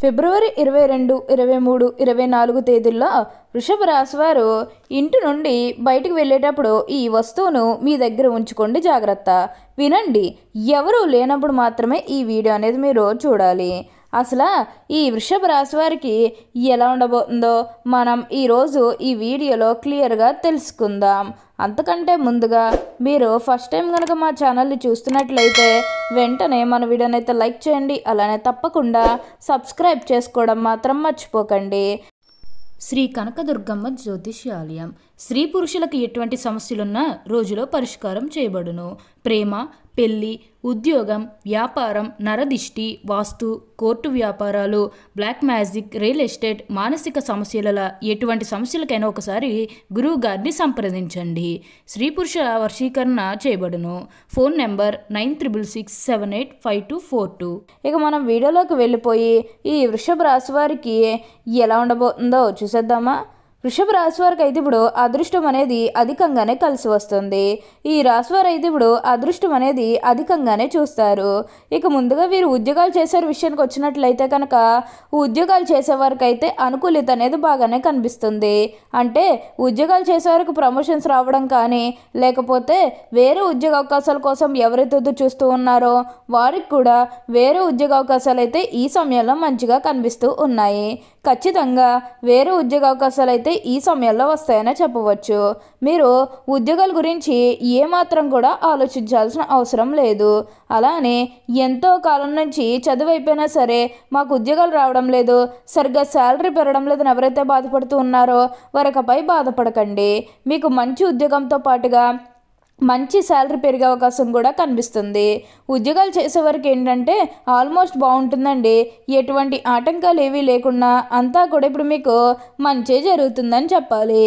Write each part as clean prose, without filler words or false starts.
ఫిబ్రవరి 22, 23, 24 తేదీల్లో వృషభ రాశి వారు ఇంటి నుండి బయటికి వెళ్ళేటప్పుడు ఈ వస్తువును మీ దగ్గర ఉంచుకోండి, జాగ్రత్త. వినండి, ఎవరూ లేనప్పుడు మాత్రమే ఈ వీడియో అనేది మీరు చూడాలి. అసలు ఈ వృషభ రాశి వారికి ఎలా ఉండబోతుందో మనం ఈరోజు ఈ వీడియోలో క్లియర్గా తెలుసుకుందాం. అంతకంటే ముందుగా మీరు ఫస్ట్ టైం కనుక మా ఛానల్ని చూస్తున్నట్లయితే వెంటనే మన వీడియోని అయితే లైక్ చేయండి, అలానే తప్పకుండా సబ్స్క్రైబ్ చేసుకోవడం మాత్రం మర్చిపోకండి. శ్రీ కనకదుర్గమ్మ జ్యోతిష్యాలయం. స్త్రీ పురుషులకు ఎటువంటి సమస్యలున్నా రోజులో పరిష్కారం చేయబడును. ప్రేమ, పెళ్లి, ఉద్యోగం, వ్యాపారం, నరదిష్టి, వాస్తు, కోర్టు వ్యాపారాలు, బ్లాక్ మ్యాజిక్, రియల్ ఎస్టేట్, మానసిక సమస్యల ఎటువంటి సమస్యలకైనా ఒకసారి గురువు గారిని సంప్రదించండి. స్త్రీ పురుష వశీకరణ చేయబడును. Phone number 9667852242. ఇక మనం వీడియోలోకి వెళ్ళిపోయి ఈ వృషభ రాశి వారికి ఎలా ఉండబోతుందో చూసేద్దామా. వృషభ రాశి వారికి అయితే ఇప్పుడు అదృష్టం అనేది అధికంగానే కలిసి వస్తుంది. ఈ రాశి వారు అయితే ఇప్పుడు అదృష్టం అనేది అధికంగానే చూస్తారు. ఇక ముందుగా వీరు ఉద్యోగాలు చేసే విషయానికి వచ్చినట్లయితే కనుక ఉద్యోగాలు చేసేవారికి అయితే అనుకూలత అనేది బాగానే కనిపిస్తుంది. అంటే ఉద్యోగాలు చేసేవారికి ప్రమోషన్స్ రావడం కానీ, లేకపోతే వేరే ఉద్యోగ అవకాశాల కోసం ఎవరైతే ఎదురు చూస్తూ ఉన్నారో వారికి కూడా వేరే ఉద్యోగ అవకాశాలు అయితే ఈ సమయంలో మంచిగా కనిపిస్తూ ఉన్నాయి. ఖచ్చితంగా వేరే ఉద్యోగ అవకాశాలు అయితే ఈ సమయంలో వస్తాయనే చెప్పవచ్చు. మీరు ఉద్యోగాల గురించి ఏమాత్రం కూడా ఆలోచించాల్సిన అవసరం లేదు. అలానే ఎంతో కాలం నుంచి చదువు అయిపోయినా సరే మాకు ఉద్యోగాలు రావడం లేదు, సరిగ్గా శాలరీ పెరగడం లేదని ఎవరైతే బాధపడుతూ ఉన్నారో వారికపై బాధపడకండి. మీకు మంచి ఉద్యోగంతో పాటుగా మంచి శాలరీ పెరిగే అవకాశం కూడా కనిపిస్తుంది. ఉద్యోగాలు చేసేవారికి ఏంటంటే ఆల్మోస్ట్ బాగుంటుందండి. ఎటువంటి ఆటంకాలు ఏవీ లేకుండా అంతా కూడా ఇప్పుడు మీకు మంచి జరుగుతుందని చెప్పాలి.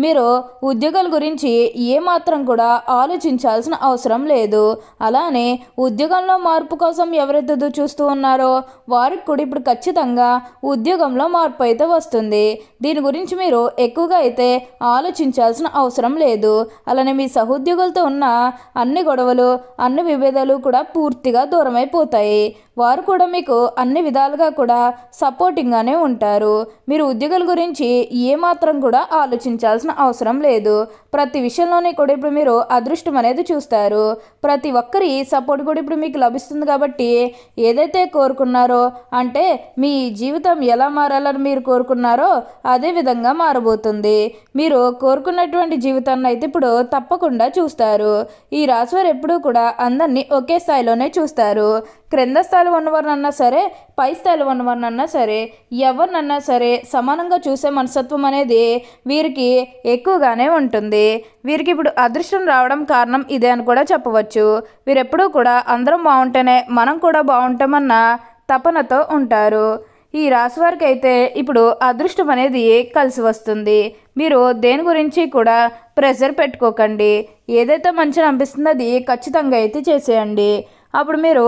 మీరు ఉద్యోగాల గురించి ఏమాత్రం కూడా ఆలోచించాల్సిన అవసరం లేదు. అలానే ఉద్యోగంలో మార్పు కోసం ఎవరైతే చూస్తూ ఉన్నారో వారికి కూడా ఇప్పుడు ఖచ్చితంగా ఉద్యోగంలో మార్పు అయితే వస్తుంది. దీని గురించి మీరు ఎక్కువగా అయితే ఆలోచించాల్సిన అవసరం లేదు. అలానే మీ సహోద్యోగులతో ఉన్న అన్ని గొడవలు, అన్ని విభేదాలు కూడా పూర్తిగా దూరం అయిపోతాయి. వారు కూడా మీకు అన్ని విధాలుగా కూడా సపోర్టింగ్గానే ఉంటారు. మీరు ఉద్యోగాల గురించి ఏమాత్రం కూడా ఆలోచించాల్సిన అవసరం లేదు. ప్రతి విషయంలోనే కూడా ఇప్పుడు మీరు అదృష్టం అనేది చూస్తారు. ప్రతి ఒక్కరి సపోర్ట్ కూడా ఇప్పుడు మీకు లభిస్తుంది. కాబట్టి ఏదైతే కోరుకున్నారో, అంటే మీ జీవితం ఎలా మారాలని మీరు కోరుకున్నారో అదే విధంగా మారబోతుంది. మీరు కోరుకున్నటువంటి జీవితాన్ని అయితే ఇప్పుడు తప్పకుండా చూస్తారు. ఈ రాశివారు ఎప్పుడూ కూడా అందరినీ ఒకే స్థాయిలోనే చూస్తారు. క్రింద స్థాయిలో ఉన్నవారినన్నా సరే, పై స్థాయిలో ఉన్నవారినన్నా సరే, ఎవరినన్నా సరే సమానంగా చూసే మనస్తత్వం అనేది వీరికి ఎక్కువగానే ఉంటుంది. వీరికి ఇప్పుడు అదృష్టం రావడం కారణం ఇదే అని కూడా చెప్పవచ్చు. వీరెప్పుడూ కూడా అందరం బాగుంటేనే మనం కూడా బాగుంటామన్న తపనతో ఉంటారు. ఈ రాశి వారికి అయితే ఇప్పుడు అదృష్టం అనేది కలిసి వస్తుంది. మీరు దేని గురించి కూడా ప్రెషర్ పెట్టుకోకండి. ఏదైతే మంచిగా అనిపిస్తుందో అది ఖచ్చితంగా అయితే చేసేయండి. అప్పుడు మీరు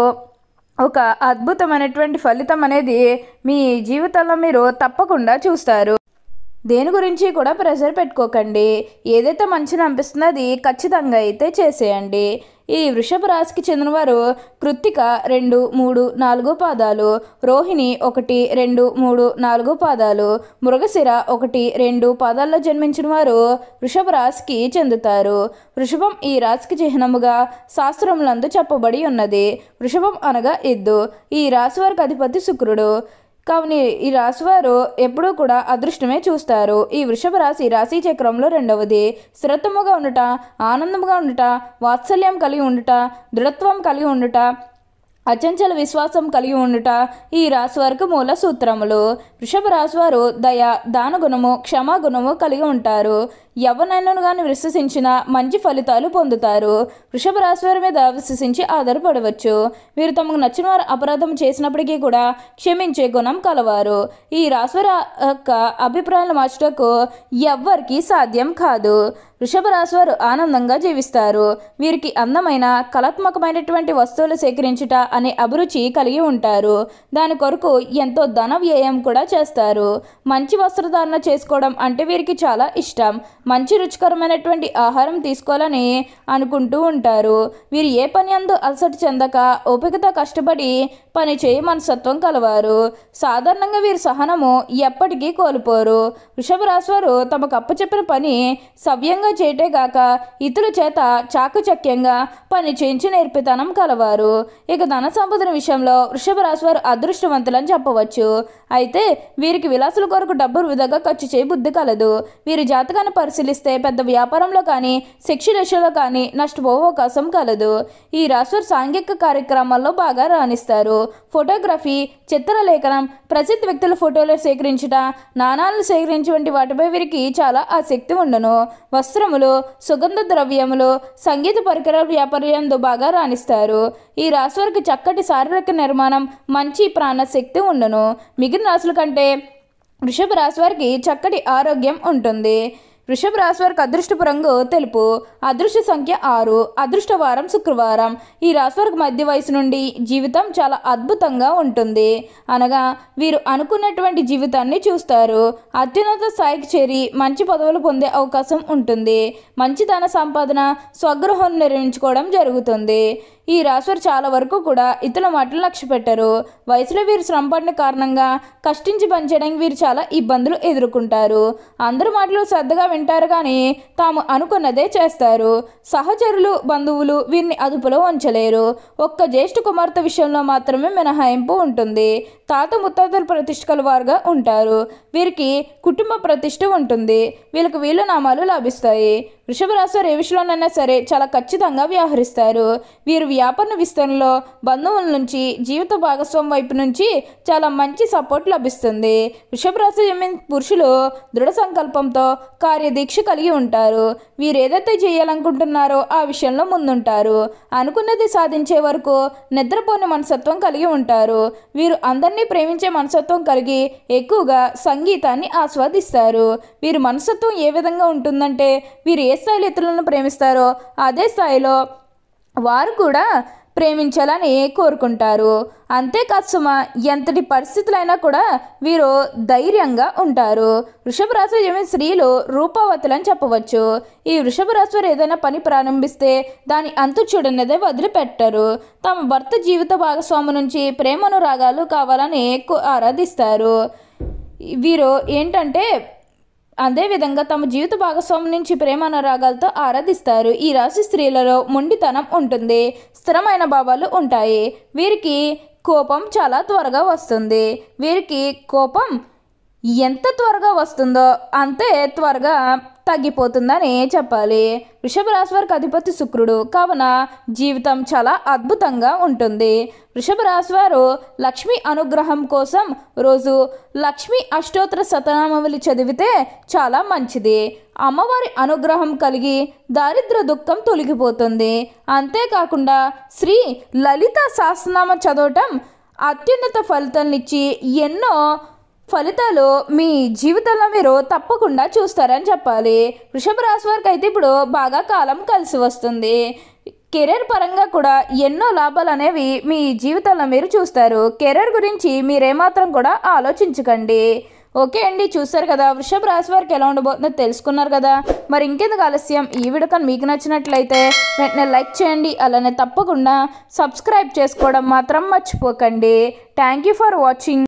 ఒక అద్భుతమైనటువంటి ఫలితం అనేది మీ జీవితంలో మీరు తప్పకుండా చూస్తారు. దేని గురించి కూడా ప్రెషర్ పెట్టుకోకండి. ఏదైతే మంచిగా అనిపిస్తుందో అది ఖచ్చితంగా అయితే చేసేయండి. ఈ వృషభ రాశికి చెందినవారు కృత్తిక 2, 3, 4 పాదాలు, రోహిణి 1, 2, 3, 4 పాదాలు, మృగశిర 1, 2 పాదాల్లో జన్మించిన వారు వృషభ రాశికి చెందుతారు. వృషభం ఈ రాశికి చిహ్నముగా శాస్త్రములందు చెప్పబడి ఉన్నది. వృషభం అనగా ఎద్దు. ఈ రాశి వారికి అధిపతి శుక్రుడు. కావున ఈ రాశివారు ఎప్పుడూ కూడా అదృష్టమే చూస్తారు. ఈ వృషభ రాశి రాశి చక్రంలో రెండవది. స్థిరత్వముగా ఉండుట, ఆనందముగా ఉండుట, వాత్సల్యం కలిగి ఉండుట, దృఢత్వం కలిగి ఉండుట, అచంచల విశ్వాసం కలిగి ఉండుట ఈ రాశి వారికి మూల సూత్రములు. వృషభ రాశి వారు దయ, దానగుణము, క్షమాగుణము కలిగి ఉంటారు. ఎవరినైనా కానీ విశ్వసించిన మంచి ఫలితాలు పొందుతారు. వృషభ రాశి వారి మీద విశ్వసించి ఆధారపడవచ్చు. వీరు తమకు నచ్చిన వారు అపరాధం చేసినప్పటికీ కూడా క్షమించే గుణం కలవారు. ఈ రాశి వారి యొక్క అభిప్రాయాలు మార్చటకు ఎవ్వరికీ సాధ్యం కాదు. వృషభ రాశి వారు ఆనందంగా జీవిస్తారు. వీరికి అందమైన కళాత్మకమైనటువంటి వస్తువులు సేకరించుట అనే అభిరుచి కలిగి ఉంటారు. దాని కొరకు ఎంతో ధన వ్యయం కూడా చేస్తారు. మంచి వస్త్రధారణ చేసుకోవడం అంటే వీరికి చాలా ఇష్టం. మంచి రుచికరమైనటువంటి ఆహారం తీసుకోవాలని అనుకుంటూ ఉంటారు. వీరు ఏ పని అందు అలసట చెందక ఓపికతో కష్టపడి పని చేయ మనస్తత్వం కలవారు. సాధారణంగా వీరి సహనము ఎప్పటికీ కోల్పోరు. వృషభ రాశి వారు తమకు అప్పచెప్పిన పని సవ్యంగా చేయటే గాక ఇతరుల చేత చాకచక్యంగా పని చేయించి నేర్పితనం కలవారు. ఇక ధన సంపదన విషయంలో వృషభ రాశి వారు అదృష్టవంతులని చెప్పవచ్చు. అయితే వీరికి విలాసుల కొరకు డబ్బు వృధాగా ఖర్చు చేయ బుద్ధి కలదు. వీరి జాతకాన్ని పరిశీలిస్తే పెద్ద వ్యాపారంలో కానీ శిక్షణ విషయంలో కానీ నష్టపోయే అవకాశం కలదు. ఈ రాశివారు సాంఘిక కార్యక్రమాల్లో బాగా రాణిస్తారు. ఫోటోగ్రఫీ, చిత్రలేఖనం, ప్రసిద్ధ వ్యక్తుల ఫోటోలు సేకరించుట, నాణాలను సేకరించే వంటి వాటిపై వీరికి చాలా ఆసక్తి ఉండను. వస్త్రములు, సుగంధ ద్రవ్యములు, సంగీత పరికరాల వ్యాపారంలో బాగా రాణిస్తారు. ఈ రాశి వారికి చక్కటి శారీరక నిర్మాణం, మంచి ప్రాణశక్తి ఉండను. మిగిలిన రాశుల కంటే వృషభ రాశి వారికి చక్కటి ఆరోగ్యం ఉంటుంది. వృషభ రాశి వారికి అదృష్టపు రంగు తెలుపు, అదృష్ట సంఖ్య 6, అదృష్ట వారం శుక్రవారం. ఈ రాశి వారికి మధ్య వయసు నుండి జీవితం చాలా అద్భుతంగా ఉంటుంది. అనగా వీరు అనుకున్నటువంటి జీవితాన్ని చూస్తారు. అత్యున్నత స్థాయికి చేరి మంచి పదవులు పొందే అవకాశం ఉంటుంది. మంచి ధన సంపాదన, స్వగృహం నిర్మించుకోవడం జరుగుతుంది. ఈ రాశివారు చాలా వరకు కూడా ఇతరుల మాటలు లక్ష్య పెట్టరు. వయసులో వీరు శ్రమ పడిన కారణంగా కష్టించి పనిచేయడానికి వీరు చాలా ఇబ్బందులు ఎదుర్కొంటారు. అందరి మాటలు శ్రద్ధగా వింటారు కానీ తాము అనుకున్నదే చేస్తారు. సహచరులు, బంధువులు వీరిని అదుపులో ఉంచలేరు. ఒక్క జ్యేష్ఠ కుమార్తె విషయంలో మాత్రమే మినహాయింపు ఉంటుంది. తాత ముత్తాతల ప్రతిష్ఠ కల వారుగా ఉంటారు. వీరికి కుటుంబ ప్రతిష్ఠ ఉంటుంది. వీళ్ళకి వీళ్ళ నామాలు లాభిస్తాయి. వృషభ రాశి వారు ఏ విషయంలోనైనా సరే చాలా ఖచ్చితంగా వ్యవహరిస్తారు. వీరు వ్యాపార విస్తరణలో బంధువుల నుంచి, జీవిత భాగస్వామి వైపు నుంచి చాలా మంచి సపోర్ట్ లభిస్తుంది. వృషభ రాశి పురుషులు దృఢ సంకల్పంతో కార్యదీక్ష కలిగి ఉంటారు. వీరు ఏదైతే చేయాలనుకుంటున్నారో ఆ విషయంలో ముందుంటారు. అనుకున్నది సాధించే వరకు నిద్రపోని మనస్తత్వం కలిగి ఉంటారు. వీరు అందరినీ ప్రేమించే మనస్తత్వం కలిగి ఎక్కువగా సంగీతాన్ని ఆస్వాదిస్తారు. వీరి మనస్తత్వం ఏ విధంగా ఉంటుందంటే వీరు ఏ స్థాయిలో ఇతరులను ప్రేమిస్తారో అదే స్థాయిలో వారు కూడా ప్రేమించాలని కోరుకుంటారు. అంతేకాదు సుమ, ఎంతటి పరిస్థితులైనా కూడా వీరు ధైర్యంగా ఉంటారు. వృషభ రాశి స్త్రీలు రూపవతులని చెప్పవచ్చు. ఈ వృషభ రాశి వారు ఏదైనా పని ప్రారంభిస్తే దాని అంతు చూడనిదే వదిలిపెట్టరు. తమ భర్త జీవిత భాగస్వామి నుంచి ప్రేమనురాగాలు కావాలని ఆరాధిస్తారు. వీరు ఏంటంటే అదేవిధంగా తమ జీవిత భాగస్వామి నుంచి ప్రేమానురాగాలతో ఆరాధిస్తారు. ఈ రాశి స్త్రీలలో మొండితనం ఉంటుంది. స్థిరమైన భావాలు ఉంటాయి. వీరికి కోపం చాలా త్వరగా వస్తుంది. వీరికి కోపం ఎంత త్వరగా వస్తుందో అంతే త్వరగా తగ్గిపోతుందని చెప్పాలి. వృషభ రాశి వారికి అధిపతి శుక్రుడు కావున జీవితం చాలా అద్భుతంగా ఉంటుంది. వృషభ రాశి వారు లక్ష్మీ అనుగ్రహం కోసం రోజు లక్ష్మీ అష్టోత్తర శతనామావళి చదివితే చాలా మంచిది. అమ్మవారి అనుగ్రహం కలిగి దారిద్ర దుఃఖం తొలగిపోతుంది. అంతేకాకుండా శ్రీ లలిత సహస్రనామం చదవటం అత్యున్నత ఫలితాలనిచ్చి ఎన్నో ఫలితాలు మీ జీవితంలో మీరు తప్పకుండా చూస్తారని చెప్పాలి. వృషభ రాశి వారికి అయితే ఇప్పుడు బాగా కాలం కలిసి వస్తుంది. కెరీర్ పరంగా కూడా ఎన్నో లాభాలు అనేవి మీ జీవితంలో మీరు చూస్తారు. కెరీర్ గురించి మీరేమాత్రం కూడా ఆలోచించకండి. ఓకే అండి, చూస్తారు కదా వృషభ రాశి వారికి ఎలా ఉండబోతుందో తెలుసుకున్నారు కదా. మరి ఇంకెందుకు ఆలస్యం, ఈ వీడియో కానీ మీకు నచ్చినట్లయితే వెంటనే లైక్ చేయండి. అలానే తప్పకుండా సబ్స్క్రైబ్ చేసుకోవడం మాత్రం మర్చిపోకండి. Thank you for watching.